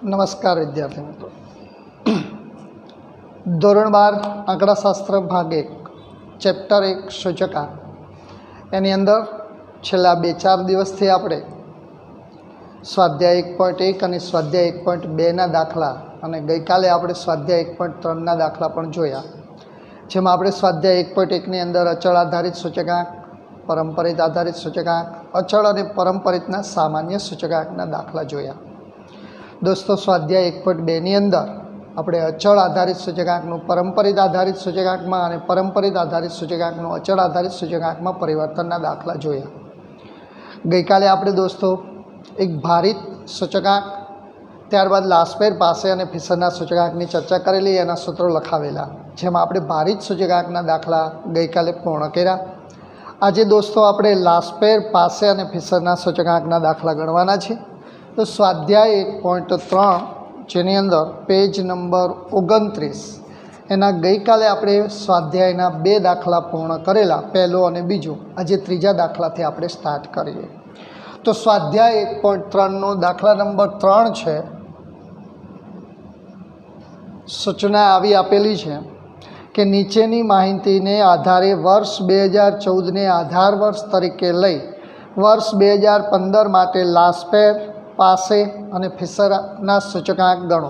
नमस्कार विद्यार्थी मित्रों। ધોરણ 12 આંકડાશાસ્ત્ર ભાગ 1 ચેપ્ટર 1 સૂચકાંક એની અંદર છેલ્લા 2-4 દિવસથી આપણે સ્વાધ્યાય 1.1 અને સ્વાધ્યાય 1.2ના દાખલા અને ગઈકાલે આપણે સ્વાધ્યાય 1.3ના દાખલા પણ જોયા, જેમાં આપણે સ્વાધ્યાય 1.1ની અંદર અચળ આધારિત સૂચકાંક, પરંપરિત આધારિત સૂચકાંક, અચળ અને પરંપરિતના સામાન્ય સૂચકાંકના દાખલા જોયા। दोस्तों स्वाध्याय 1.2ની અંદર આપણે અચળ આધારિત સૂચકાંકનું પરંપરિત આધારિત સૂચકાંકમાં અને પરંપરિત આધારિત સૂચકાંકનું અચળ આધારિત સૂચકાંકમાં પરિવર્તનના દાખલા જોયા। ગઈકાલે આપણે દોસ્તો એક ભારિત સૂચકાંક, ત્યારબાદ લાસ્પેર પાસે અને ફિશરના સૂચકાંકની ચર્ચા કરેલી, એના સૂત્રો લખાવેલા, જેમાં આપણે ભારિત સૂચકાંકના દાખલા ગઈકાલે પૂર્ણ કર્યા। આજે દોસ્તો આપણે લાસ્પેર પાસે અને ફિશરના સૂચકાંકના દાખલા ગણવાના છે। तो स्वाध्याय 1.3 જેની અંદર પેજ નંબર 29 એના ગઈકાલે આપણે સ્વાધ્યાયના 2 દાખલા પૂર્ણ કરેલા, પહેલો અને બીજો। આજે ત્રીજા દાખલાથી આપણે સ્ટાર્ટ કરીએ। તો સ્વાધ્યાય 1.3નો દાખલા નંબર 3 છે। સૂચના આવી આપેલી છે કે નીચેની માહિતીને આધારે વર્ષ 2014ને આધાર વર્ષ તરીકે લઈ વર્ષ 2015 માટે લાસ્પેર પાસે અને ફિશરના સૂચકાંક ગણો।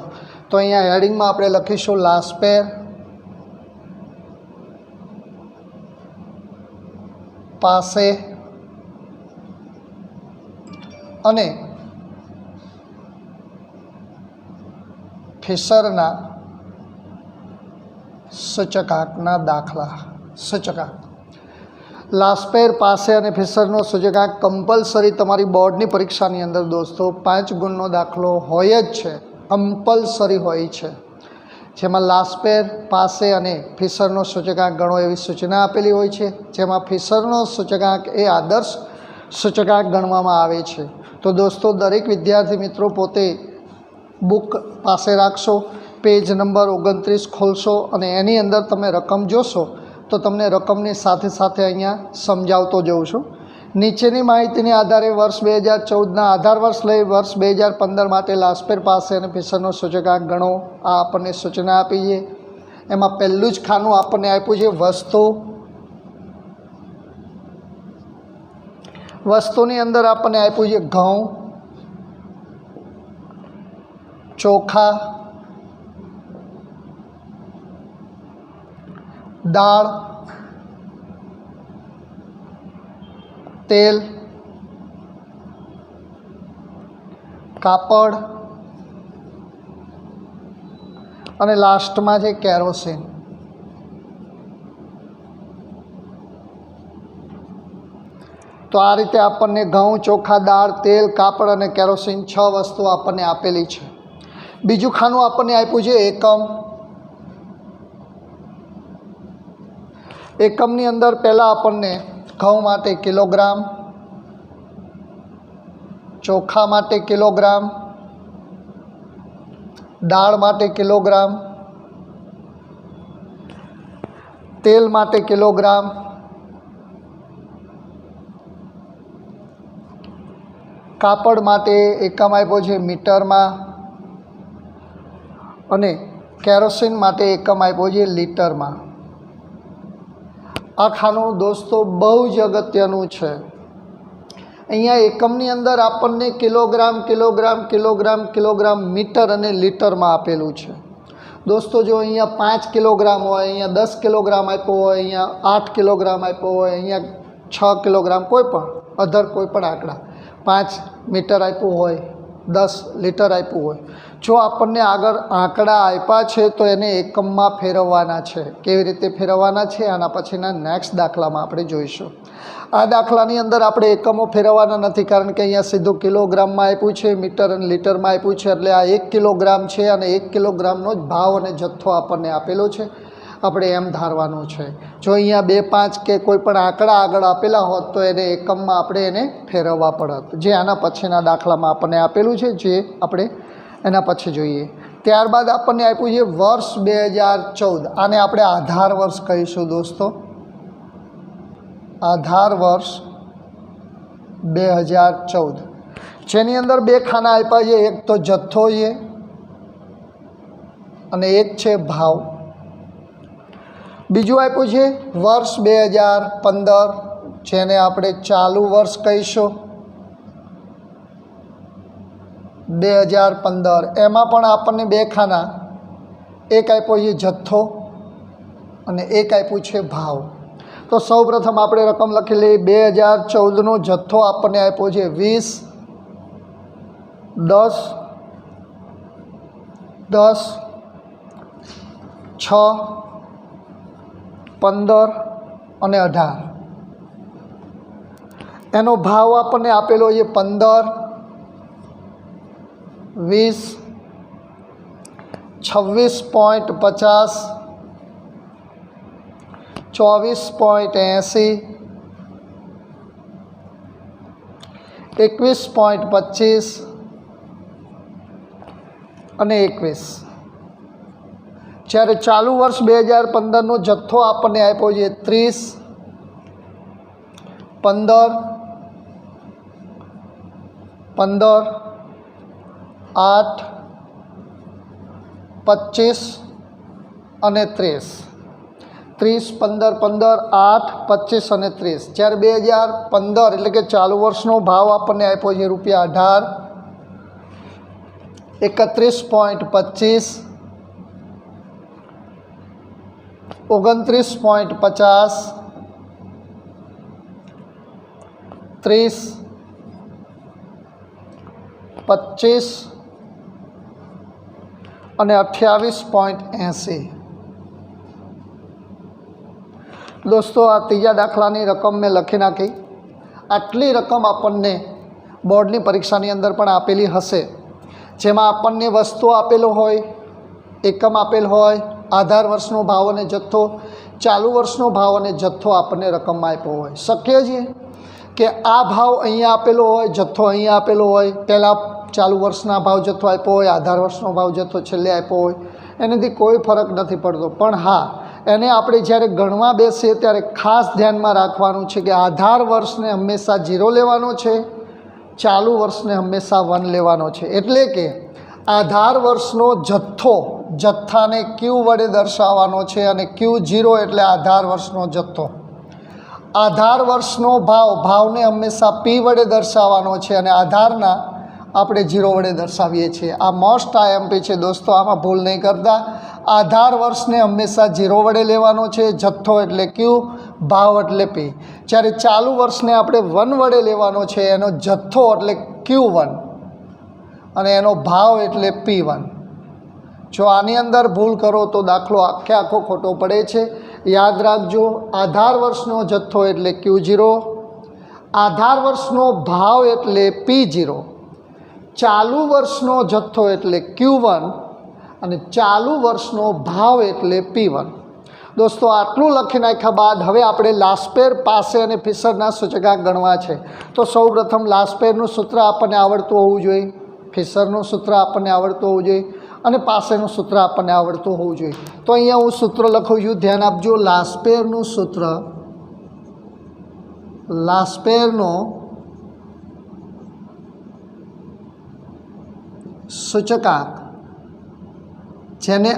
તો અહીંયા હેડિંગમાં આપણે લખીશું લાસ્પેર પાસે અને ફિશરના સૂચકાંકના દાખલા। સૂચકાંક લાસ્પેર પાસે અને ફિશરનો સૂચકાંક કમ્પલસરી તમારી બોર્ડની પરીક્ષાની અંદર દોસ્તો 5 ગુણનો દાખલો હોય જ છે, કમ્પલસરી હોય છે, જેમાં લાસ્પેર પાસે અને ફિશરનો સૂચકાંક ગણો એવી સૂચના આપેલી હોય છે, જેમાં ફિશરનો સૂચકાંક એ આદર્શ સૂચકાંક ગણવામાં આવે છે। તો દોસ્તો દરેક વિદ્યાર્થી મિત્રો પોતે બુક પાસે રાખશો, પેજ નંબર 29 ખોલશો અને એની અંદર તમે રકમ જોશો તો તમને રકમની સાથે સાથે અહીંયા સમજાવતો જઉં છું। નીચેની માહિતીને આધારે વર્ષ 2014ના આધાર વર્ષ લઈ વર્ષ 2015 માટે લાસ્પેર પાસે અને ફિશરનો સૂચકાંક ગણો। આ આપણને સૂચના આપી છે। એમાં પહેલું જ ખાનું આપણને આપ્યું છે વસ્તુ। વસ્તુની અંદર આપણને આપ્યું છે ઘઉં, ચોખા, દાળ, તેલ, કાપડ અને લાસ્ટમાં છે કેરોસીન। તો આ રીતે આપણને ઘઉં, ચોખા, દાળ, તેલ, કાપડ અને કેરોસીન 6 વસ્તુ આપણને આપેલી છે। બીજું ખાનું આપણને આપ્યું છે એકમ। એકમની અંદર પહેલાં આપણને ઘઉં માટે કિલોગ્રામ, ચોખા માટે કિલોગ્રામ, દાળ માટે કિલોગ્રામ, તેલ માટે કિલોગ્રામ, કાપડ માટે એકમ આપ્યો છે મીટરમાં અને કેરોસીન માટે એકમ આપ્યો છે લીટરમાં। આ ખાનું દોસ્તો બહુ જ અગત્યનું છે। અહીંયા એકમની અંદર આપણને kilogram, kilogram, kilogram, kilogram, metre અને લીટરમાં આપેલું છે। દોસ્તો જો અહીંયા 5 કિલોગ્રામ હોય, અહીંયા 10 કિલોગ્રામ આપ્યો હોય, અહીંયા 8 કિલોગ્રામ આપ્યો હોય, અહીંયા 6 કિલોગ્રામ, કોઈ પણ અધર કોઈ પણ આંકડા, 5 મીટર આપ્યું હોય, 10 લીટર આપ્યું હોય, જો આપણને આગળ આંકડા આપ્યા છે તો એને એકમમાં ફેરવવાના છે। કેવી રીતે ફેરવવાના છે આના પછીના નેક્સ્ટ દાખલામાં આપણે જોઈશું। આ દાખલાની અંદર આપણે એકમો ફેરવવાના નથી, કારણ કે અહીંયા સીધું કિલોગ્રામમાં આપ્યું છે, મીટર અને લીટરમાં આપ્યું છે, એટલે આ 1 કિલોગ્રામ છે અને 1 કિલોગ્રામનો જ ભાવ અને જથ્થો આપણને આપેલો છે। આપણે એમ ધારવાનું છે। જો અહીંયા 2, 5 કે કોઈ પણ આંકડા આગળ આપેલા હોત તો એને એકમમાં આપણે એને ફેરવવા પડત, જે આના પછીના દાખલામાં આપણને આપેલું છે, જે આપણે એના પછી જોઈએ। ત્યારબાદ આપણને આપ્યું છે વર્ષ 2014। આને આપણે આધાર વર્ષ કહીશું દોસ્તો। આધાર વર્ષ 2014 જેની અંદર બે ખાના આપ્યા છે, એક તો જથ્થો છે અને એક છે ભાવ. બીજું આપ્યું છે વર્ષ 2015, જેને આપણે ચાલુ વર્ષ કહીશું. 2015 એમાં પણ આપણને બે ખાના, એક આપ્યો છે જથ્થો અને એક આપ્યું છે ભાવ. તો સૌપ્રથમ આપણે રકમ લખી લઈએ. 2014નો જથ્થો આપણને આપ્યો છે 20, 10, 10, 6, 15 અને 18. એનો ભાવ આપણને આપેલો છે 15, 20, 26.50, 24.80, 21.25 અને 21. જ્યારે ચાલુ વર્ષ 2015નો જથ્થો આપણને આપ્યો છે 30, 15, 15, 8, 25 અને 30. 30, 15, 15, 8, 25 અને 30. જ્યારે 2015 એટલે કે ચાલુ વર્ષનો ભાવ આપણને આપ્યો છે ₹18, 31.25, 29.50, 30, 25 અને 28.80. દોસ્તો, આ ત્રીજા દાખલાની રકમ મેં લખી નાખી. આટલી રકમ આપણને બોર્ડની પરીક્ષાની અંદર પણ આપેલી હશે, જેમાં આપણને વસ્તુ આપેલો હોય, એકમ આપેલ હોય, આધાર વર્ષનો ભાવ અને જથ્થો, ચાલુ વર્ષનો ભાવ અને જથ્થો આપણને રકમમાં આપ્યો હોય. શક્ય છે કે આ ભાવ અહીંયા આપેલો હોય, જથ્થો અહીંયા આપેલો હોય, પહેલાં ચાલુ વર્ષના ભાવ જથ્થો આપ્યો હોય, આધાર વર્ષનો ભાવ જથ્થો છેલ્લે આપ્યો હોય, એનાથી કોઈ ફરક નથી પડતો. પણ હા, એને આપણે જ્યારે ગણવા બેસીએ ત્યારે ખાસ ધ્યાનમાં રાખવાનું છે કે આધાર વર્ષને હંમેશા 0 લેવાનો છે, ચાલુ વર્ષને હંમેશા 1 લેવાનો છે. એટલે કે આધાર વર્ષનો જથ્થો જથ્થાને ક્યુ વડે દર્શાવવાનો છે અને Q0 એટલે આધાર વર્ષનો જથ્થો. આધાર વર્ષનો ભાવ ભાવને હંમેશા P વડે દર્શાવવાનો છે અને આધારના આપણે 0 વડે દર્શાવીએ છીએ. આ મોસ્ટ આઈએમપી છે દોસ્તો, આમાં ભૂલ નહીં કરતા. આધાર વર્ષને હંમેશા 0 વડે લેવાનો છે, જથ્થો એટલે Q, ભાવ એટલે P. જ્યારે ચાલુ વર્ષને આપણે 1 વડે લેવાનો છે, એનો જથ્થો એટલે Q1 અને એનો ભાવ એટલે P1. જો આની અંદર ભૂલ કરો તો દાખલો આખે આખો ખોટો પડે છે. યાદ રાખજો, આધાર વર્ષનો જથ્થો એટલે Q0, આધાર વર્ષનો ભાવ એટલે P0, ચાલુ વર્ષનો જથ્થો એટલે Q1 અને ચાલુ વર્ષનો ભાવ એટલે P1. દોસ્તો, આટલું લખી નાખ્યા બાદ હવે આપણે લાસ્પેર, પાસે અને ફિશરના સૂચકાંક ગણવા છે. તો સૌપ્રથમ લાસ્પેરનું સૂત્ર આપણને આવડતું હોવું જોઈએ, ફિશરનું સૂત્ર આપણને આવડતું હોવું જોઈએ અને પાસેનું સૂત્ર આપણને આવડતું હોવું જોઈએ. તો અહીંયા હું સૂત્ર લખું છું, ધ્યાન આપજો. લાસ્પેરનું સૂત્ર, લાસ્પેરનો સૂચકાંક, જેને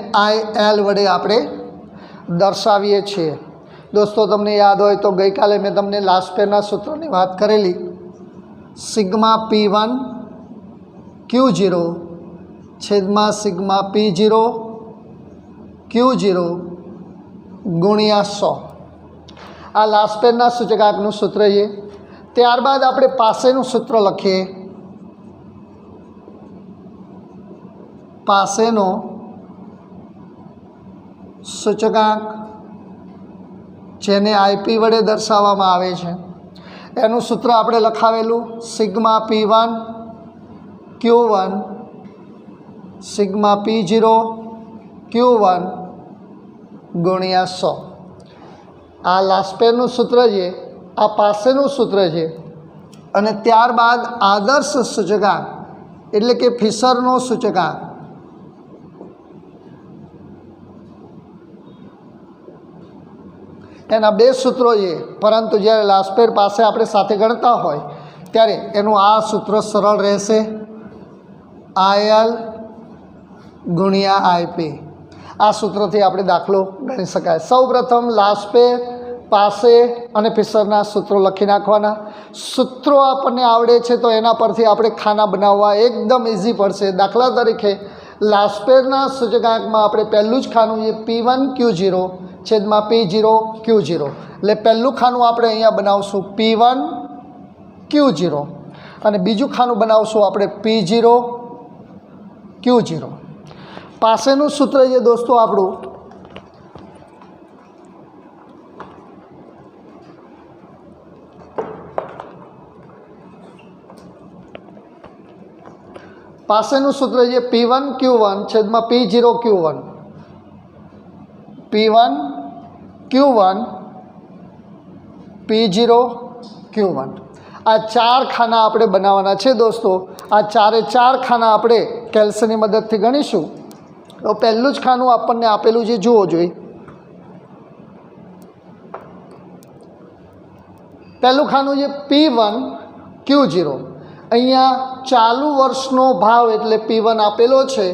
IL વડે આપણે દર્શાવીએ છીએ. દોસ્તો, તમને યાદ હોય તો ગઈકાલે મેં તમને લાસ્પેરના સૂત્રની વાત કરેલી. સિગ્મા P1 Q0 છેદમાં સિગ્મા P0 Q0 ગુણ્યા 100. આ લાસ્પેરના સૂચકાંકનું સૂત્ર છે. ત્યારબાદ આપણે પાસેનું સૂત્ર લખીએ. પાસેનો સૂચકાંક, જેને IP વડે દર્શાવવામાં આવે છે, એનું સૂત્ર આપણે લખાવેલું sigma P1 Q1 sigma P0 Q1 ગુણ્યા 100. આ લાસ્પેરનું સૂત્ર છે, આ પાસેનું સૂત્ર છે. અને ત્યારબાદ આદર્શ સૂચકાંક એટલે કે ફિશરનો સૂચકાંક, એના બે સૂત્રો છે. પરંતુ જ્યારે લાસ્પેર પાસે આપણે સાથે ગણતા હોય ત્યારે એનું આ સૂત્ર સરળ રહેશે, IL ગુણ્યા IP. આ સૂત્રથી આપણે દાખલો ગણી શકાય। સૌપ્રથમ લાસ્પે, પાસે અને ફિશરના સૂત્રો લખી નાખવાના। સૂત્રો આપણને આવડે છે તો એના પરથી આપણે ખાના બનાવવા એકદમ ઇઝી પડશે। દાખલા તરીકે લાસ્પેરના સૂચકાંકમાં આપણે પહેલું જ ખાનું એ P1Q0 છેદમાં P0 Q0, એટલે પહેલું ખાનું આપણે અહીંયા બનાવશું P1 Q0 અને બીજું ખાનું બનાવશું આપણે P0 Q0। પાસેનું સૂત્ર છે દોસ્તો આપણું પાસેનું સૂત્ર છે P1 Q1 છેદમાં P0 Q1, P1 Q1 P0 Q1। આ ચાર ખાના આપણે બનાવવાના છે દોસ્તો। આ ચારે ચાર ખાના આપણે કેલ્સીની મદદથી ગણીશું। તો પહેલું જ ખાનું આપણને આપેલું છે, જુઓ જોઈએ। પહેલું ખાનું છે P1 Q0। અહીંયા ચાલુ વર્ષનો ભાવ એટલે P1 આપેલો છે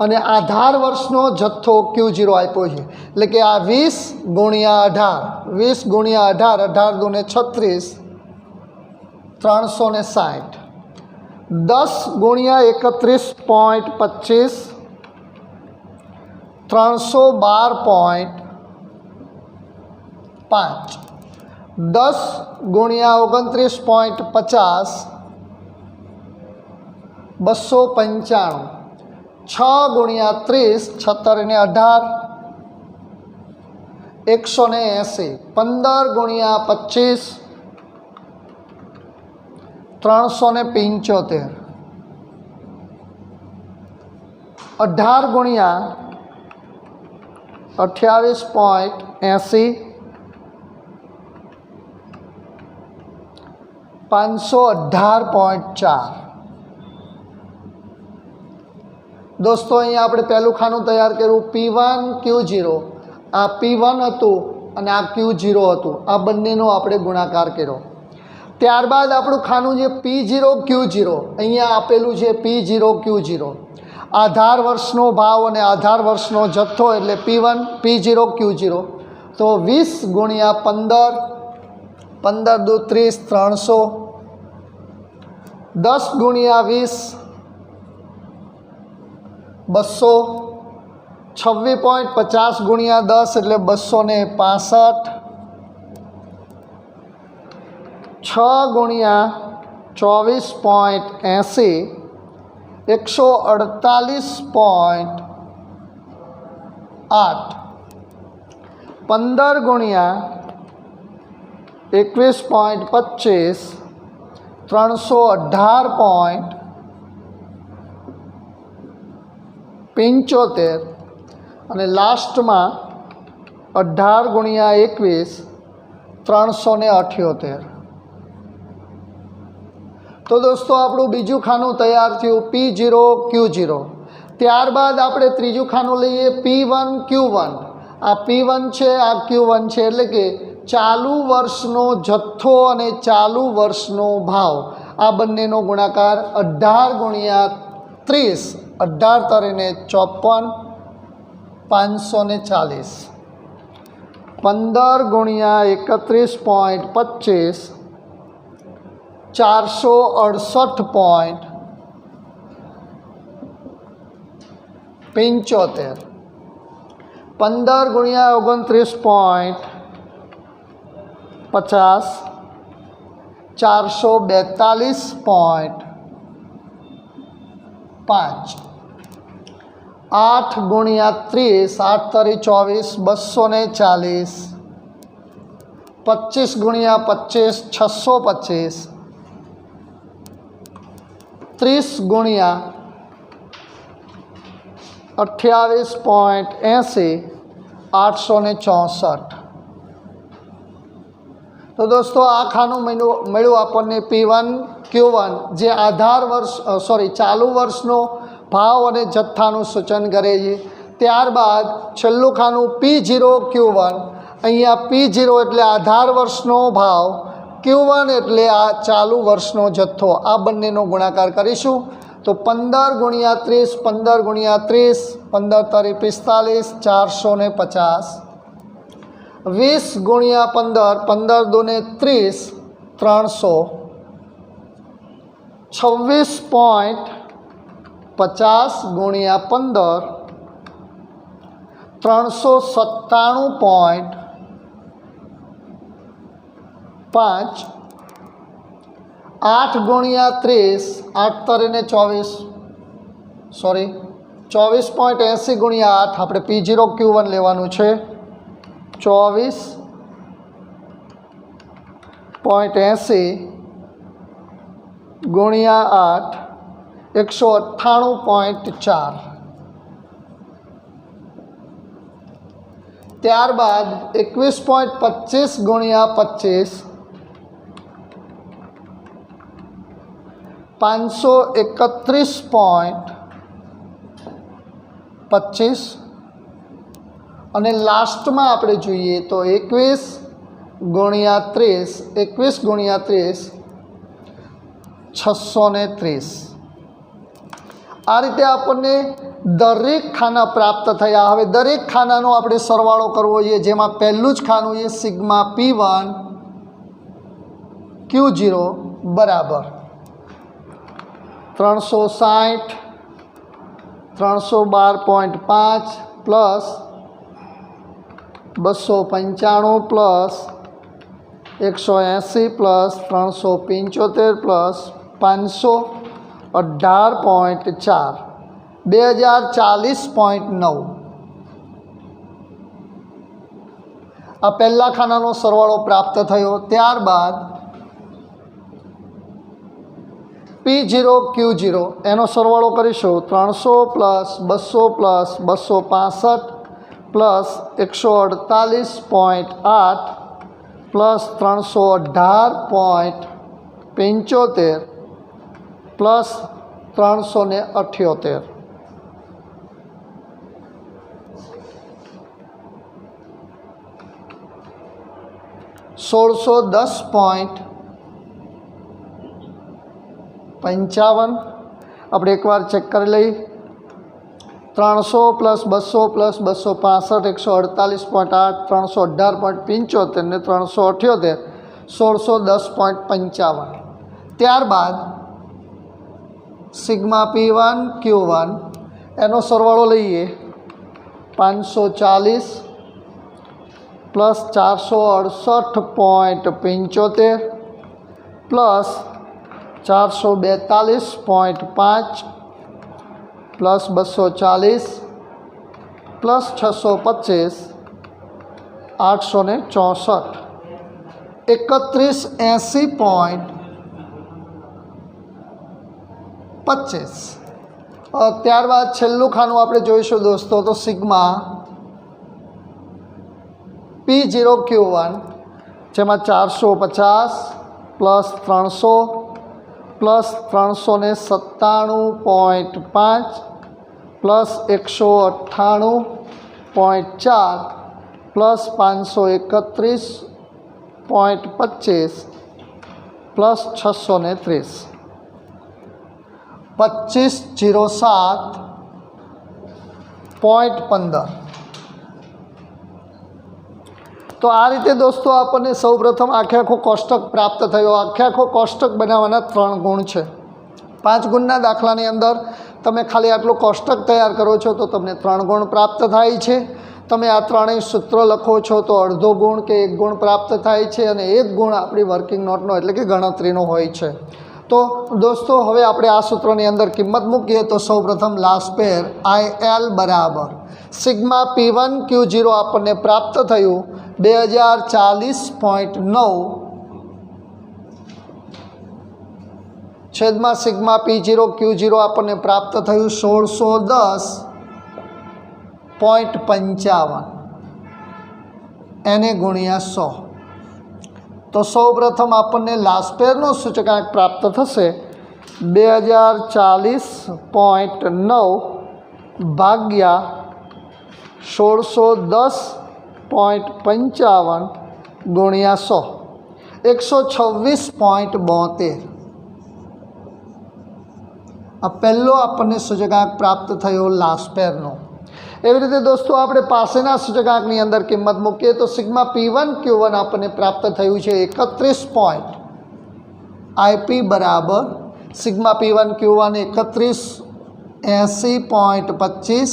અને આધાર વર્ષનો જથ્થો Q0 આપ્યો છે, એટલે કે આ 20 ગુણ્યા 18, 20 ગુણ્યા 18, 18 દૂને 36, 360, 10 ગુણ્યા 31.25, 312.5, 10 ગુણ્યા 29.50, 295, 6 ગુણ્યા 30, 76 ને 18, 180, 15 ગુણ્યા 25, 375, 18 ગુણ્યા 28.80, 518.4। દોસ્તો અહીંયા આપણે પહેલું ખાનું તૈયાર કર્યું P1 Q0। આ P1 હતું અને આ Q0 હતું, આ બંનેનો આપણે ગુણાકાર કર્યો। ત્યારબાદ આપણું ખાનું છે P0 Q0। અહીંયા આપેલું છે P0 Q0, આધાર વર્ષનો ભાવ અને આધાર વર્ષનો જથ્થો એટલે P0 Q0। તો 20 ગુણ્યા 15, 15 દુ 30, 300, 10 ગુણ્યા 20, 200, 26.50 ગુણ્યા 10 એટલે 265, 6 ગુણ્યા 24.80, 148.8, 15 ગુણ્યા 21.25, 318.75 અને લાસ્ટમાં 18 ગુણ્યા 21, 378। તો દોસ્તો આપણું બીજું ખાનું તૈયાર થયું P0 Q0। ત્યારબાદ આપણે ત્રીજું ખાનું લઈએ P1 Q1। આ P1 છે, આ Q1 છે, એટલે કે ચાલુ વર્ષનો જથ્થો અને ચાલુ વર્ષનો ભાવ, આ બંનેનો ગુણાકાર 18 ગુણ્યા 30, 18 તરીને 54, 540, 15 ગુણ્યા 31.25, 468.75, 15 ગુણ્યા 29.50, 442.5, 8 ગુણ્યા 30, 8 તરી 24, 240, 25 ગુણ્યા 25, 625, 30 ગુણ્યા 28.80, 864। તો દોસ્તો આ ખાનું મળ્યું આપણને P1 Q1, જે આધાર વર્ષ ચાલુ વર્ષનો ભાવ અને જથ્થાનું સૂચન કરે છે। ત્યારબાદ છેલ્લું ખાનું P0 Q1। અહીંયા P0 એટલે આધાર વર્ષનો ભાવ, Q1 એટલે આ ચાલુ વર્ષનો જથ્થો, આ બંનેનો ગુણાકાર કરીશું तो 15 गुणिया 30, 15 गुणिया 30, 15 तारी 45, 450। 20 गुणिया 15, 15 दूने 30, 300। 26.50 गुणिया 15, 397.5। 8 गुणिया 30, 8 तरीने 24, सॉरी 24.80 गुणिया 8, આપણે P0 Q1 લેવાનું છે। 24.80 गुणिया 8, 198.4। ત્યારબાદ 21.25 गुणिया 25, 531.25। અને લાસ્ટમાં આપણે જોઈએ તો 21 ગુણ્યા 30, 21 ગુણ્યા 30, 630। આ રીતે આપણને દરેક ખાના પ્રાપ્ત થયા। હવે દરેક ખાનાનો આપણે સરવાળો કરવો જોઈએ, જેમાં પહેલું જ ખાનું છે સિગ્મા P1 Q0 બરાબર 360, 312.5 પ્લસ 295 પ્લસ 180 પ્લસ 375 પ્લસ 518.4, 2040.9। આ પહેલા ખાનાનો સરવાળો પ્રાપ્ત થયો। ત્યારબાદ P0 Q0 એનો સરવાળો કરીશું। 300 plus 200 plus 265 plus 148.8 plus 318.75 plus 378। 1610.55 આપણે એકવાર ચેક કરી લઈએ। 300 પ્લસ 200 પ્લસ 265, 148.8, 318.75 ને 378, 1610.55। ત્યારબાદ સિગ્મા P1 Q1 એનો સરવાળો લઈએ। 540 પ્લસ 468.75 પ્લસ 442.5 પ્લસ 240 પ્લસ 625, 864, 3180.25। ત્યારબાદ છેલ્લું ખાનું આપણે જોઈશું દોસ્તો, તો સિગ્મા P0 Q1 જેમાં 450 plus 300 plus 397.5 plus 198.4 plus 531.25 plus 630, 2507.15। તો આ રીતે દોસ્તો આપણને સૌપ્રથમ આખો કોષ્ટક પ્રાપ્ત થયો। આખો કોષ્ટક બનાવવાના 3 ગુણ છે। 5 ગુણના દાખલાની અંદર તમે ખાલી આટલું કોષ્ટક તૈયાર કરો છો તો તમને 3 ગુણ પ્રાપ્ત થાય છે। તમે આ ત્રણેય સૂત્ર લખો છો તો અડધો ગુણ કે 1 ગુણ પ્રાપ્ત થાય છે, અને 1 ગુણ આપણી વર્કિંગ નોટનો એટલે કે ગણતરીનો હોય છે। તો દોસ્તો હવે આપણે આ સૂત્રની અંદર કિંમત મૂકીએ તો સૌપ્રથમ લાસ્ટ પેર IL બરાબર સિગ્મા P1 Q0 આપણને પ્રાપ્ત થયું 2040.9 છેદમાં સિગ્મા P0 Q0 આપણને પ્રાપ્ત થયું 1610.55 એને ગુણ્યા 100। તો સૌપ્રથમ આપણને લાસ્ટ પેરનો સૂચકાંક પ્રાપ્ત થશે 2040.9 ભાગ્યા 1610.55 ગુણ્યા 100, 126.72। आ पहलो आपने सूचकांक प्राप्त थयो लास्ट पेरनो। एवी रीते दोस्तों आपणे पासेना सूचकांकनी अंदर किंमत मूकीए तो सिग्मा P1 Q1 आपने प्राप्त थयुं छे 31 पॉइंट। IP बराबर sigma P1 Q1 3180.25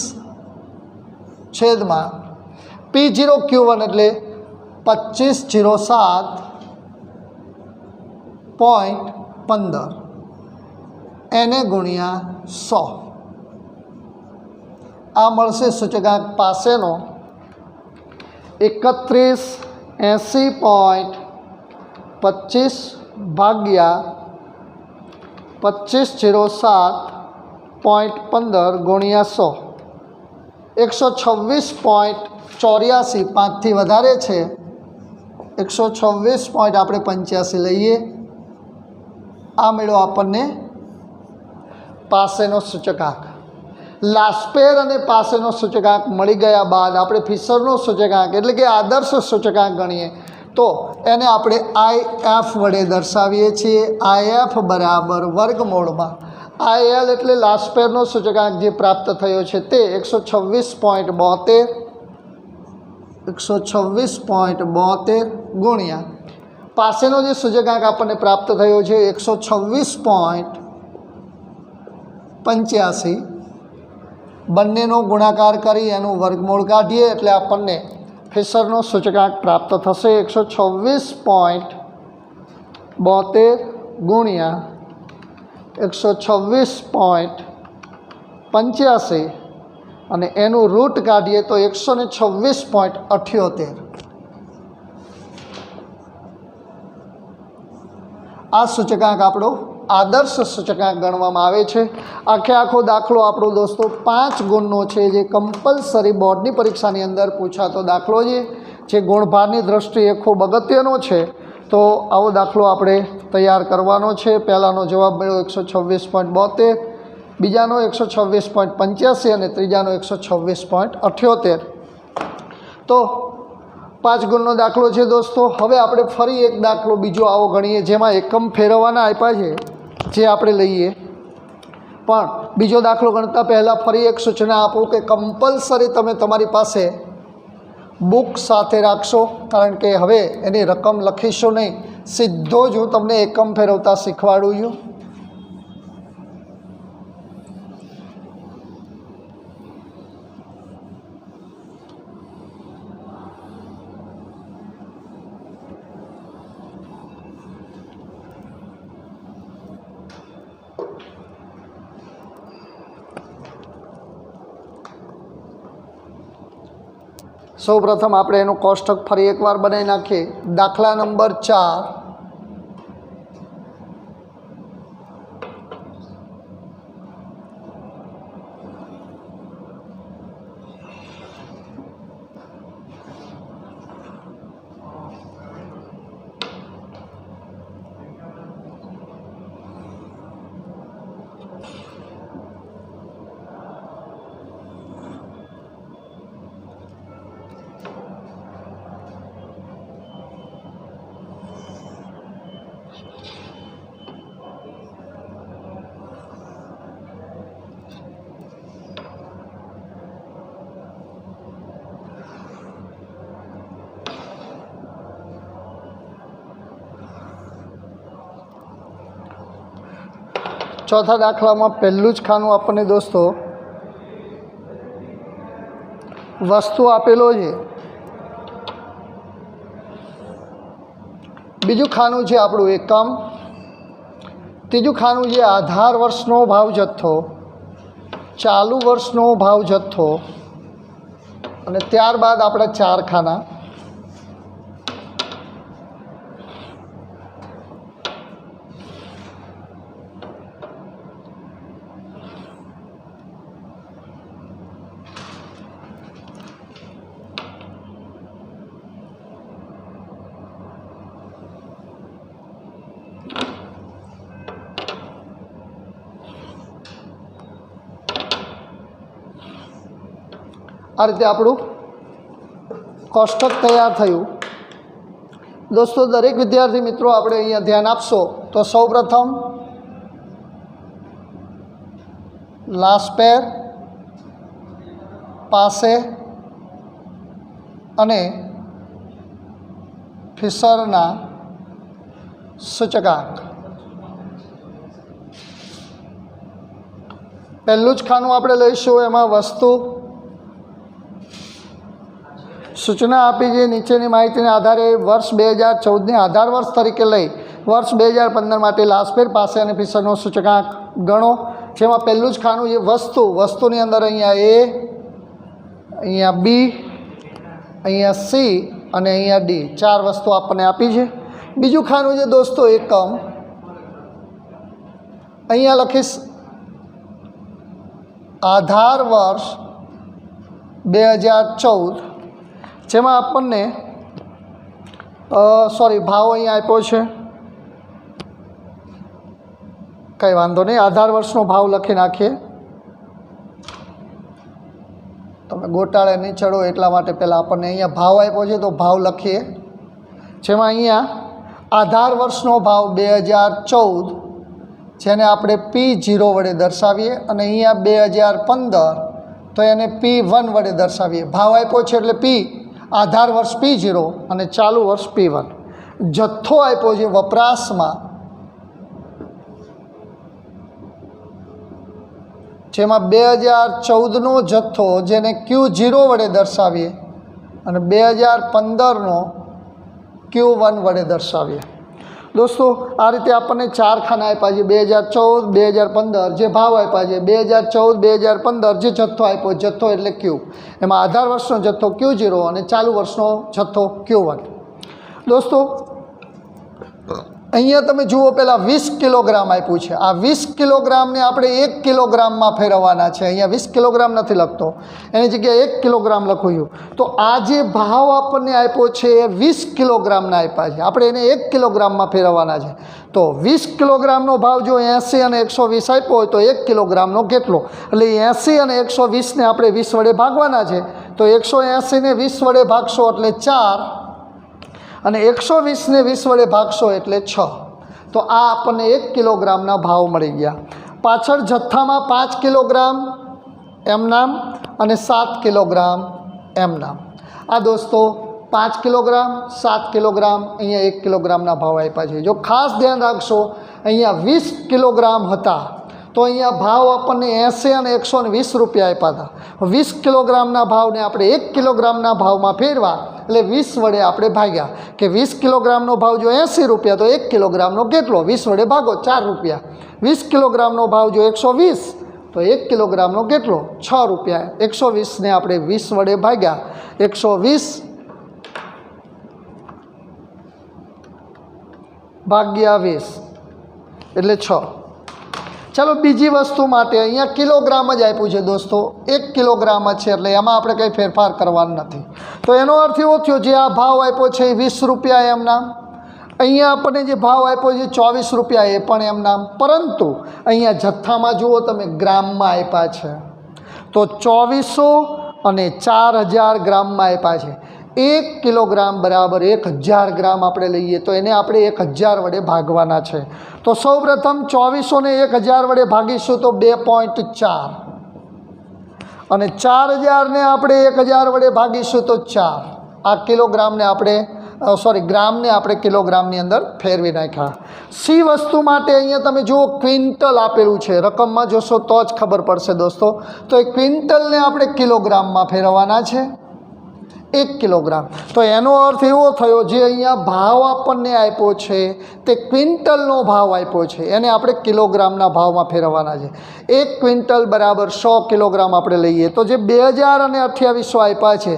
छेदमा P0 Q1 एटले 2507.15 એને ગુણ્યા 100 आ मळशे सूचकांक पासेनो 3180.25 भाग्या 2507.15 गुणिया 100 126.84 5 थी वधारे छे 126 આપણે 85 લઈએ। आ मेळो आपने पासेनो सूचकांक। लास्पेर अने पासेनो सूचकांक मळी गया बाद आपणे फिशरनो सूचकांक एटले के आदर्श सूचकांक गणीए तो एने आपणे IF वडे दर्शावीए छीए। IF बराबर वर्गमूळमां IL एटले लास्पेरनो सूचकांक जे प्राप्त थयो छे ते 126.72 गुणिया पासेनो जे सूचकांक आपणे प्राप्त थयो छे 126.85 बंनेनो गुणाकार करी एनु वर्गमूळ काढीए एटले आपणे फिशरनो सूचकांक प्राप्त थशे 126.72 गुणिया 126.85 અને એનું રૂટ કાઢીએ તો 126.78 આ સૂચકાંક આપણો आदर्श सूचकांक गणवामां आवे छे। आखे आखो दाखलो आपणो दोस्तों 5 गुणनो छे जे कम्पलसरी बोर्डनी परीक्षानी अंदर पूछातो दाखलो जे गुणभाરની दृष्टिए खूब अगत्यनो छे। तो आवो दाखलो आपणे तैयार करवानो छे। पहेलानो जवाब मळ्यो 126.72, बीजानो 126.85 અને ત્રીજાનો 126.78। तो 5 गुणनो दाखलो छे दोस्तों। हवे आपणे फरी एक दाखलो बीजो आवो गणीए जेमां एकम फेरववाना आप्या छे जे आपणे लईए। पण बीजो दाखलो गणता पहला फरी एक सूचना आपो के कम्पलसरी तमे तमारी पासे बुक साथे राखशो, कारण के हवे एनी रकम लखीशो नहीं, सीधो ज हूँ तमने एकम फेरवता शीखवाडुं छुं। सौ प्रथम आपणे एनुं कोष्टक फरी एक वार बनावी नाखीए। दाखला नंबर 4 चौथा दाखला में पहलू ज खानु आपने दोस्तों वस्तु आपेलो है। बीजू खानु है आपणु एकम, तीजू खानु है आधार वर्षनो भाव जत्थो, चालू वर्षनो भाव जत्थो अने त्यारबाद आपणा 4 खाना। आ रीते आपणुं कोष्टक तैयार थयुं। दोस्तों दरेक विद्यार्थी मित्रों आपणे अहींया ध्यान आपशो तो सौ प्रथम લાસ્પેર પાસે અને ફિશરના સૂચકાંક. પહેલું જ ખાનું આપણે લઈશું. એમાં વસ્તુ સૂચના આપી છે. નીચેની માહિતીના આધારે વર્ષ 2014ને આધાર વર્ષ તરીકે લઈ વર્ષ 2015 માટે લાસ્પેર પાસે અને ફિશરનો સૂચકાંક ગણો. જેમાં પહેલું જ ખાનું એ વસ્તુની અંદર અહીંયા એ, અહીંયા બી, અહીંયા સી અને અહીંયા ડી 4 વસ્તુ આપણને આપી છે. બીજું ખાનું છે દોસ્તો એકમ. અહીંયા લખીશ આધાર વર્ષ 2014, જેમાં આપણને ભાવ અહીંયા આપ્યો છે. કંઈ વાંધો નહીં, આધાર વર્ષનો ભાવ લખી નાખીએ. તમે ગોટાળે નહીં ચડો એટલા માટે પહેલાં આપણને અહીંયા ભાવ આપ્યો છે તો ભાવ લખીએ. જેમાં અહીંયા આધાર વર્ષનો ભાવ 2014, જેને આપણે P0 વડે દર્શાવીએ, અને અહીંયા 2015 તો એને P1 વડે દર્શાવીએ. ભાવ આપ્યો છે એટલે P આધાર વર્ષ P0 અને ચાલુ વર્ષ P1. જથ્થો આપ્યો છે વપરાશમાં, જેમાં 2014નો જથ્થો જેને Q0 વડે દર્શાવીએ અને 2015નો Q1 વડે દર્શાવીએ. દોસ્તો આ રીતે આપણને 4 ખાના આપ્યા છે. 2014, 2015 જે ભાવ આપ્યા છે, 2014, 2015 જે જથ્થો આપ્યો, જથ્થો એટલે Q, એમાં આધાર વર્ષનો જથ્થો Q0 અને ચાલુ વર્ષનો જથ્થો Q1. દોસ્તો અહીંયા તમે જુઓ, પહેલાં 20 કિલોગ્રામ આપ્યું છે. આ 20 કિલોગ્રામને આપણે 1 કિલોગ્રામમાં ફેરવવાના છે. અહીંયા 20 કિલોગ્રામ નથી લખતો, એની જગ્યાએ 1 કિલોગ્રામ લખું છું. તો આ જે ભાવ આપણને આપ્યો છે એ 20 કિલોગ્રામના આપ્યા છે. આપણે એને 1 કિલોગ્રામમાં ફેરવવાના છે. તો 20 કિલોગ્રામનો ભાવ જો 80 અને 120 આપ્યો હોય તો 1 કિલોગ્રામનો કેટલો? એટલે 80 અને 120ને આપણે 20 વડે ભાગવાના છે. તો 180ને 20 વડે ભાગશો એટલે 4 અને 120ને 20 વડે ભાગશો એટલે 6. તો આ આપણને 1 કિલોગ્રામના ભાવ મળી ગયા. પાછળ જથ્થામાં 5 કિલોગ્રામ એમ નામ અને 7 કિલોગ્રામ એમ નામ. આ દોસ્તો 5 કિલોગ્રામ, 7 કિલોગ્રામ, અહીંયા 1 કિલોગ્રામના ભાવ આપ્યા છે. જો ખાસ ધ્યાન રાખશો, અહીંયા 20 કિલોગ્રામ હતા તો અહીંયા ભાવ આપણને 80 અને 120 રૂપિયા આપ્યા હતા. 20 કિલોગ્રામના ભાવને આપણે 1 કિલોગ્રામના ભાવમાં ફેરવા એટલે 20 વડે આપણે ભાગ્યા કે 20 કિલોગ્રામનો ભાવ જો 80 રૂપિયા તો 1 કિલોગ્રામનો કેટલો? 20 વડે ભાગો 4 રૂપિયા. 20 કિલોગ્રામનો ભાવ જો 120 તો 1 કિલોગ્રામનો કેટલો? 6 રૂપિયા. 120ને આપણે 20 વડે ભાગ્યા, 120 ભાગ્યા 20 એટલે 6. ચાલો બીજી વસ્તુ માટે અહીંયા કિલોગ્રામ જ આપ્યું છે દોસ્તો, 1 કિલોગ્રામ જ છે, એટલે એમાં આપણે કંઈ ફેરફાર કરવાનું નથી. તો એનો અર્થ એવો થયો, જે આ ભાવ આપ્યો છે એ 20 રૂપિયા એમ નામ, અહીંયા આપણને જે ભાવ આપ્યો છે 24 રૂપિયા એ પણ એમ નામ. પરંતુ અહીંયા જથ્થામાં જુઓ તમે, ગ્રામમાં આપ્યા છે. તો 2400 અને 4000 ગ્રામમાં આપ્યા છે. 1 કિલોગ્રામ બરાબર 1000 ગ્રામ આપણે લઈએ તો એને આપણે 1000 વડે ભાગવાના છે. તો સૌપ્રથમ 2400ને 1000 વડે ભાગીશું તો 2.4 અને 4000ને આપણે 1000 વડે ભાગીશું તો 4. આ કિલોગ્રામને આપણે ગ્રામને આપણે કિલોગ્રામની અંદર ફેરવી નાખ્યા. સી વસ્તુ માટે અહીંયા તમે જુઓ ક્વિન્ટલ આપેલું છે, રકમમાં જોશો તો જ ખબર પડશે દોસ્તો. તો એ ક્વિન્ટલને આપણે કિલોગ્રામમાં ફેરવવાના છે, 1 કિલોગ્રામ. તો એનો અર્થ એવો થયો, જે અહીંયા ભાવ આપણને આપ્યો છે તે ક્વિન્ટલનો ભાવ આપ્યો છે, એને આપણે કિલોગ્રામના ભાવમાં ફેરવવાના છે. 1 ક્વિન્ટલ બરાબર 100 કિલોગ્રામ આપણે લઈએ તો જે 2000 અને 2800 આપ્યા છે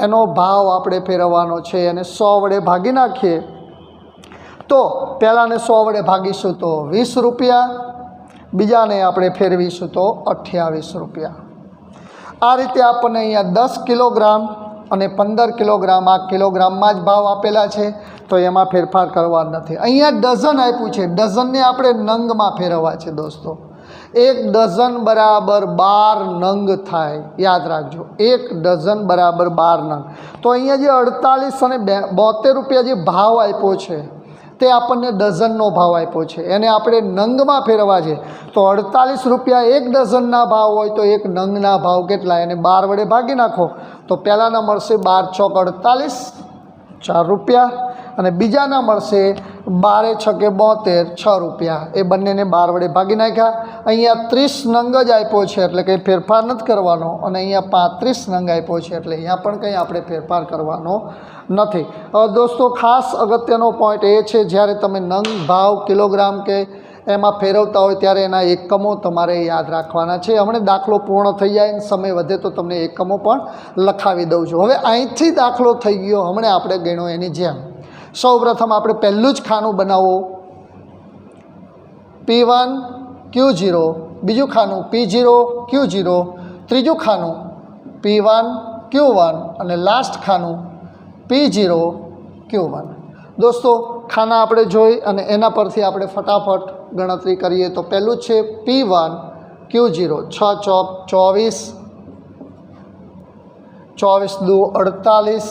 એનો ભાવ આપણે ફેરવવાનો છે, એને 100 વડે ભાગી નાખીએ તો પહેલાંને 100 વડે ભાગીશું તો 20 રૂપિયા, બીજાને આપણે ફેરવીશું તો 28 રૂપિયા. આ રીતે આપણને અહીંયા 10 કિલોગ્રામ અને 15 કિલોગ્રામ આ કિલોગ્રામમાં જ ભાવ આપેલા છે, તો એમાં ફેરફાર કરવા નથી. અહીંયા ડઝન આપ્યું છે, ડઝનને આપણે નંગમાં ફેરવવા છે દોસ્તો. 1 ડઝન બરાબર 12 નંગ થાય, યાદ રાખજો. 1 ડઝન બરાબર 12 નંગ. તો અહીંયા જે 48 અને 72 રૂપિયા જે ભાવ આપ્યો છે, તે આપણને ડઝનનો ભાવ આપ્યો છે, એને આપણે નંગમાં ફેરવવા છે તો 48 રૂપિયા એક ડઝનના ભાવ હોય તો એક નંગના ભાવ કેટલા, એને 12 વડે ભાગી નાખો તો પહેલાંના મળશે 12 ચોક 48, 4 રૂપિયા, અને બીજાના મળશે 12 છકે 72, 6 રૂપિયા. એ બંનેને 12 વડે ભાગી નાખ્યા. અહીંયા 30 નંગ જ આપ્યો છે એટલે કંઈ ફેરફાર નથી કરવાનો, અને અહીંયા 35 નંગ આપ્યો છે એટલે અહીંયા પણ કંઈ આપણે ફેરફાર કરવાનો નથી. હવે દોસ્તો ખાસ અગત્યનો પોઈન્ટ એ છે, જ્યારે તમે નંગ, ભાવ, કિલોગ્રામ કે એમાં ફેરવતા હોય ત્યારે એના એકમો તમારે યાદ રાખવાના છે. હમણાં દાખલો પૂર્ણ થઈ જાય, સમય વધે તો તમને એકમો પણ લખાવી દઉં છું. હવે અહીંથી દાખલો થઈ ગયો, હમણાં આપણે ગણ્યો એની જેમ. સૌપ્રથમ આપણે પહેલું જ ખાનું બનાવો, P1 Q0, બીજું ખાનું P0 Q0, ત્રીજું ખાનું P1 Q1 અને લાસ્ટ ખાનું P0 Q1. દોસ્તો ખાના આપણે જોઈ અને એના પરથી આપણે ફટાફટ ગણતરી કરીએ તો પહેલું છે P1 Q0, 6 ચોક 24, 24 દુ 48,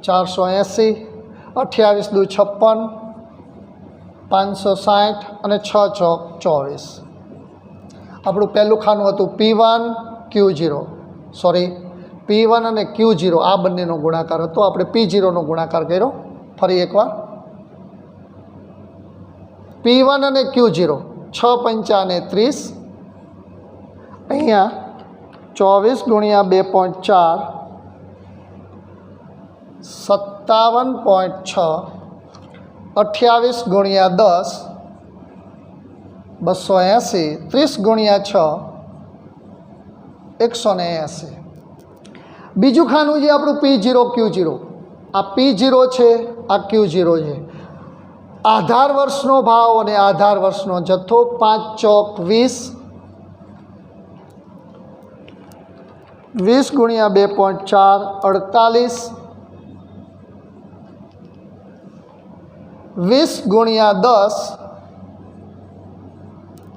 480, 28 દુ 56, 560 અને 6 ચોક 24. આપણું પહેલું ખાનું હતું P1 Q0, સોરી P1 અને Q0 આ બંનેનો ગુણાકાર હતો, આપણે P0નો ગુણાકાર કર્યો. ફરી એકવાર P1 અને Q0, 6 પંચા ને 30, અહીંયા 24 ગુણ્યા 2.4, 57.6, 28 ગુણ્યા 10, 280, 30 ગુણ્યા 6, 180. બીજું ખાનું જે આપણું P0 Q0, આ P0 છે, આ Q0 છે. આધાર વર્ષનો ભાવ અને આધાર વર્ષનો જથ્થો 5 ચોક 20, 20 ગુણ્યા 2.4, 48, 20 ગુણ્યા 10,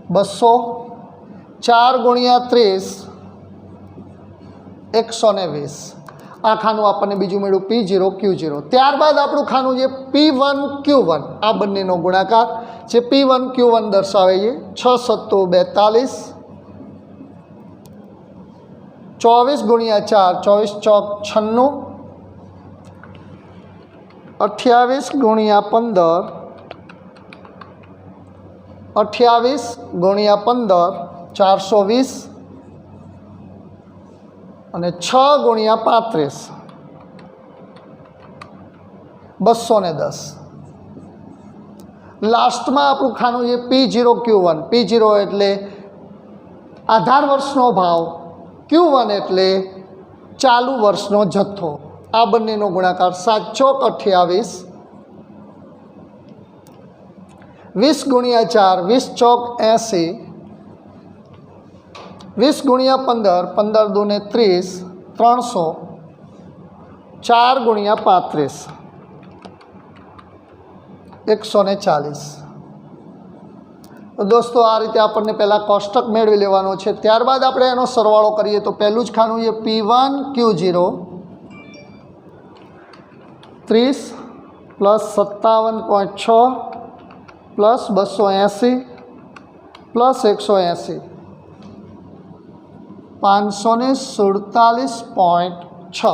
200, 4 ગુણ્યા 30, 120. આ ખાનું આપણને બીજું મળ્યું P0 Q0. ત્યારબાદ આપણું ખાનું છે P1 Q1, આ બંનેનો ગુણાકાર છે P1 Q1 દર્શાવે છે. 6 સત્તુ 42, 24 ગુણ્યા 4, 24 ચોક 96, 28 ગુણ્યા 15, 28 ગુણ્યા 15, 420 અને 6 ગુણ્યા 35, 210. લાસ્ટમાં આપણું ખાનું છે P0 Q1. P0 એટલે આધાર વર્ષનો ભાવ, Q1 એટલે ચાલુ વર્ષનો જથ્થો. આ બંનેનો ગુણાકાર 7 ચોક 28, 20 ગુણ્યા 4, 20 ચોક 80, 20 ગુણ્યા 15, 15 દૂને 30, 300, 4 ગુણ્યા 35, 140. તો દોસ્તો આ રીતે આપણને પહેલાં કોષ્ટક મેળવી લેવાનો છે. ત્યારબાદ આપણે એનો સરવાળો કરીએ તો પહેલું જ ખાનું છે P1 Q0, 30 plus 57.6 plus 280 plus 180, 547.6.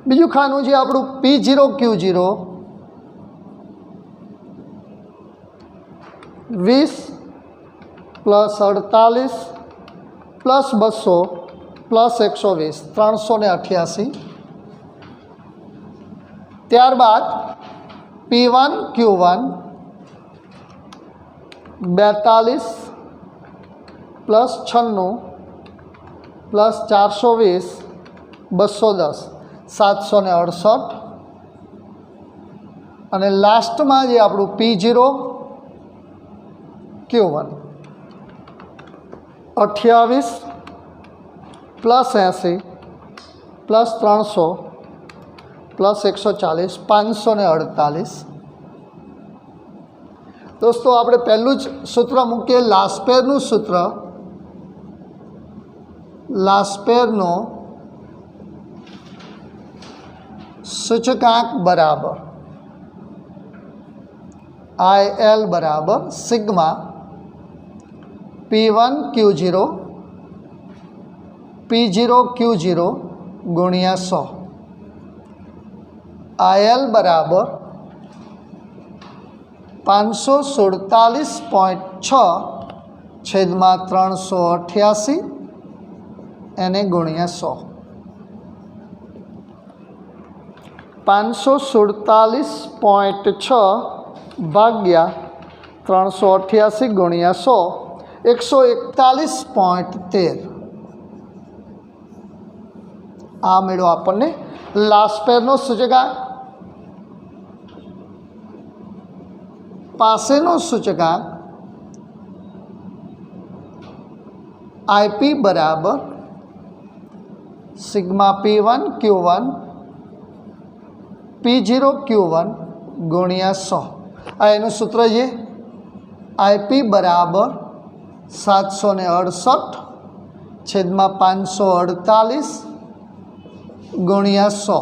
બીજું ખાનું છે આપણું P0 Q0, 20 plus 48 plus 200 plus 120, 388. ત્યારબાદ P1 Q1, 42 પ્લસ 96 પ્લસ 420, 210, 768. અને લાસ્ટમાં જે આપણું P0 Q1, 28 plus 80 plus 300 plus 140, 548. દોસ્તો આપણે પહેલું જ સૂત્ર મૂકીએ, લાસ્પેરનું સૂત્ર. લાસ્પેરનો સૂચકાંક બરાબર IL बराबर sigma P1 Q0 P0 Q0 गुणिया 100। IL बराबर 547.6 छेदमा 388 એને ગુણ્યા 100। 547.6 ભાગ્યા 388 ગુણ્યા 100 141.13 આ મેળો આપણને લાસ્ટ પેરનો સૂચકાંક। પાસેનો સૂચકાંક IP बराबर sigma P1 Q1 P0 Q1 गुणिया 100। आ एनु सूत्र है IP बराबर 768 छेदमा 548 गुणिया 100।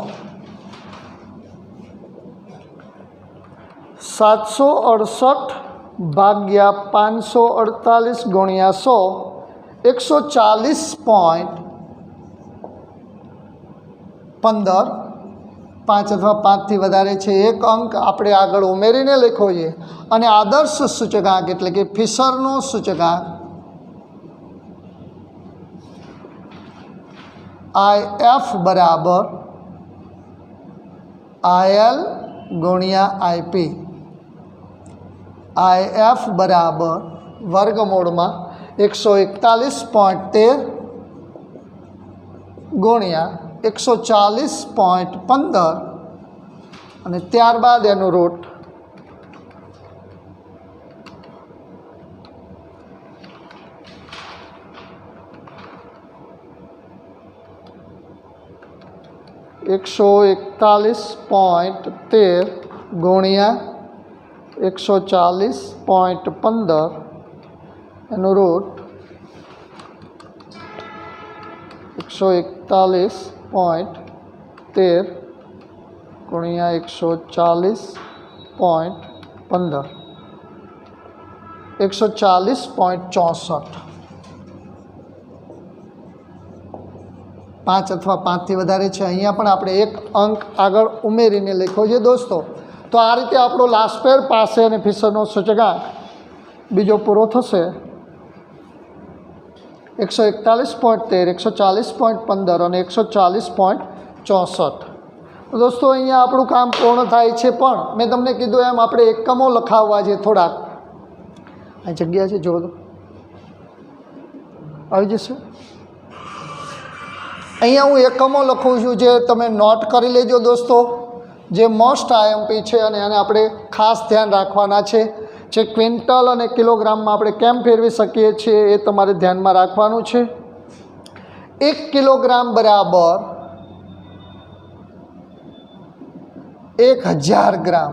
768 भाग्या 548 गुणिया 100 140.15 5 अथवा 5 थी वधारे छे एक अंक आपणे आगळ उमेरीने लखो छे अने आदर्श सूचकांक एटले के फिशरनो सूचकांक IF बराबर IL गुणिया IP। IF बराबर वर्गमूल में 141.13 गुणिया 140.15 અને ત્યારબાદ એનું રૂટ $141.13 गुणिया 140.15 एनु रूट 141.13 गुणिया 140.15 140.64 5 अथवा 5 थी वधारे छे। अहींया पण आपणे एक अंक आगळ उमेरीने लख्यो छे दोस्तों। तो आ रीते आपणो लास्ट पेर पासे अने फिशरनो सूचकांक बीजो पूरो थशे। 141.13 140.15 और 140.64। दोस्तों अहींया आपणुं काम पूर्ण थाय छे पण मैं तमने कीधुं एम आपणे एकमो लखाववा छे थोड़ा। आ जग्या छे जो आवी जशे। अहींया हूँ एकमो लखुं छुं जे तमे नोट करी लेजो दोस्तों। जे मोस्ट IMP छे अने आने आपणे खास ध्यान राखवाना छे। जे क्विंटल और किलोग्राम में आपणे केम फेरवी सकीए छीए ए तमारे ध्यान में राखवानुं छे। 1 किलोग्राम बराबर 1000 ग्राम।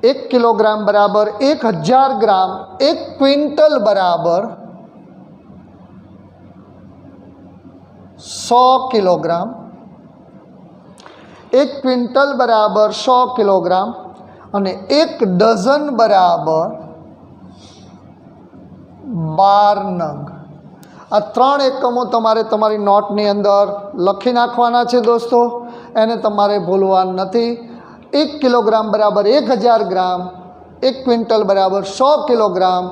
1 किलोग्राम बराबर 1000 ग्राम। 1 क्विंटल बराबर 100 किलोग्राम। 1 क्विंटल बराबर 100 किलोग्राम અને 1 ડઝન બરાબર 12 નંગ। આ ત્રણ એકમો તમારે તમારી નોટની અંદર લખી નાખવાના છે दोस्तों। એને તમારે ભૂલવાનું નથી। 1 કિલોગ્રામ બરાબર 1000 ગ્રામ। 1 ક્વિન્ટલ બરાબર 100 કિલોગ્રામ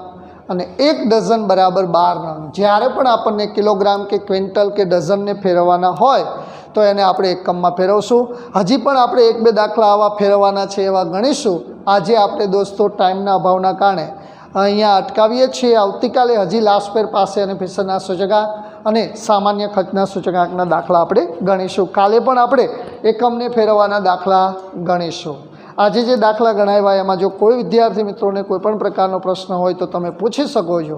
અને 1 ડઝન બરાબર 12 નંગ। જ્યારે પણ આપણને કિલોગ્રામ કે ક્વિન્ટલ કે ડઝનને ફેરવવાના હોય तो एने आपणे एकममां फेरवशुं। हजी पण आपणे एक बे दाखला आवा फेरववाना छे एवा गणीशुं। आजे आपणे दोस्तों टाइमना अभावना कारणे अहींया अटकावीए छीए। आवतीकाले हजी लास्ट पेर पासे अने फिशरना सूचकांक अने सामान्य खर्चना सूचकांकना दाखला आपणे गणीशुं। काले पण आपणे एकमने फेरववाना दाखला गणीशुं। આજે જે દાખલા ગણાવ્યા એમાં જો કોઈ વિદ્યાર્થી મિત્રોને કોઈ પણ પ્રકારનો પ્રશ્ન હોય તો તમે પૂછી શકો છો।